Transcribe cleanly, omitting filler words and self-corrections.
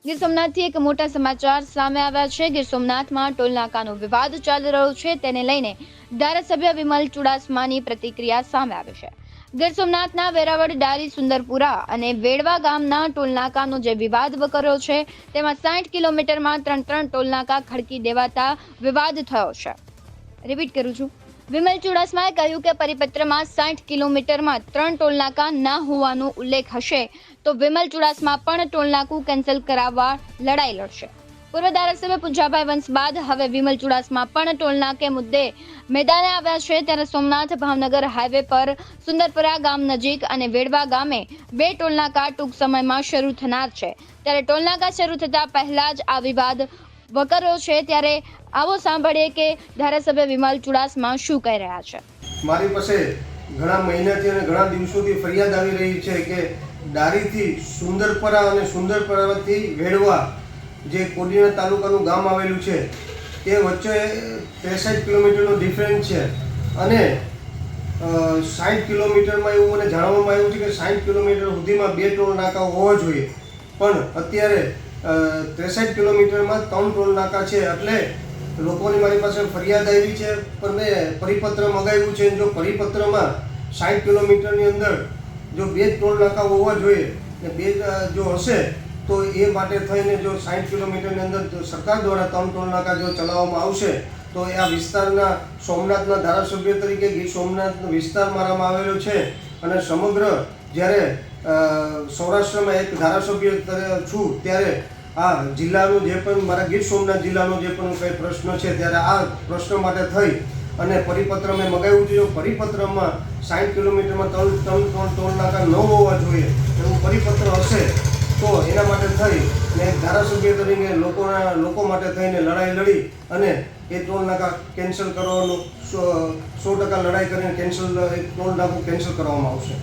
ગીર સોમનાથથી એક મોટા સમાચાર સામે આવ્યા છે। ગીર સોમનાથમાં ટોલનાકાનો વિવાદ ચાલી રહ્યો છે, તેને લઈને ધારાસભ્ય વિમલ ચુડાસમાની પ્રતિક્રિયા સામે આવી છે। ગીર સોમનાથના વેરાવળ, ડારી, સુંદરપુરા અને વેડવા ગામના ટોલનાકાનો જે વિવાદ વકર્યો છે, તેમાં 60 કિલોમીટરમાં 3 ટોલનાકા ખડકી દેવાતા વિવાદ થયો છે। રિપીટ કરું છું, વિમલ ચુડાસમાએ કહ્યું કે પરિપત્રમાં 60 કિલોમીટરમાં 3 ટોલનાકા ના હોવાનો ઉલ્લેખ હશે તો વિમલ ચુડાસમા પણ ટોલનાકું કેન્સલ કરાવવા લડાઈ લડશે। પૂર્વ ધારાસભ્ય પુંજાભાઈ વંશ બાદ હવે વિમલ ચુડાસમા પણ ટોલનાકે મુદ્દે મેદાને આવ્યા છે। ત્યારે સોમનાથ ભાવનગર હાઈવે પર સુંદરપુરા ગામ નજીક અને વેડવા ગામે 2 ટોલનાકા ટૂંક સમયમાં શરૂ થનાર છે। ત્યારે ટોલનાકા શરૂ થતા પહેલા જ આ વિવાદ વકર્યો છે। ત્યારે આવો સાંભળીએ કે ધારાસભ્ય વિમલ ચુડાસમા શું કહી રહ્યા છે। મારી પાસે ઘણા મહિનાથી અને ઘણા દિવસોથી ફરિયાદ આવી રહી છે કે ડારીથી સુંદરપરા અને સુંદરપરાથી વેડવા જે કોડીનાર તાલુકાનું ગામ આવેલું છે તે વચ્ચે 63 કિલોમીટરનો ડિફરન્સ છે અને 60 કિલોમીટરમાં એવું મને જાણવામાં આવ્યું છે કે 60 કિલોમીટર સુધીમાં 2 ટોલ નાકા હોવા જોઈએ, પણ અત્યારે 63 કિલોમીટરમાં 3 ટોલ નાકા છે। એટલે લોકોની મારી પાસે ફરિયાદ આવી છે, પણ મેં પરિપત્ર મંગાવ્યું છે। જો પરિપત્રમાં 60 કિલોમીટરની અંદર જો 2 ટોલ નાકા હોવા જોઈએ ને 2 જો હશે તો એ માટે થઈને જો 60 કિલોમીટરની અંદર સરકાર દ્વારા 3 ટોલ નાકા જો ચલાવવામાં આવશે તો એ આ વિસ્તારના સોમનાથના ધારાસભ્ય તરીકે ગીર સોમનાથનો વિસ્તાર મારામાં આવેલો છે અને સમગ્ર જ્યારે સૌરાષ્ટ્રમાં એક ધારાસભ્ય છું ત્યારે આ જિલ્લાનો જે પણ મારા ગીર સોમનાથ જિલ્લાનો જે પણ કંઈ પ્રશ્ન છે ત્યારે આ પ્રશ્ન માટે થઈ અને પરિપત્ર મેં મંગાવ્યું છે। જો પરિપત્રમાં 60 કિલોમીટરમાં 3 ટોલ નાકા ન હોવા જોઈએ એવું પરિપત્ર હશે તો એના માટે થઈ ને ધારાસભ્ય તરીકે લોકો માટે થઈને લડાઈ લડી અને એ ટોલ નાકા કેન્સલ કરવાનું 100% લડાઈ કરીને ટોલ નાકું કેન્સલ કરવામાં આવશે।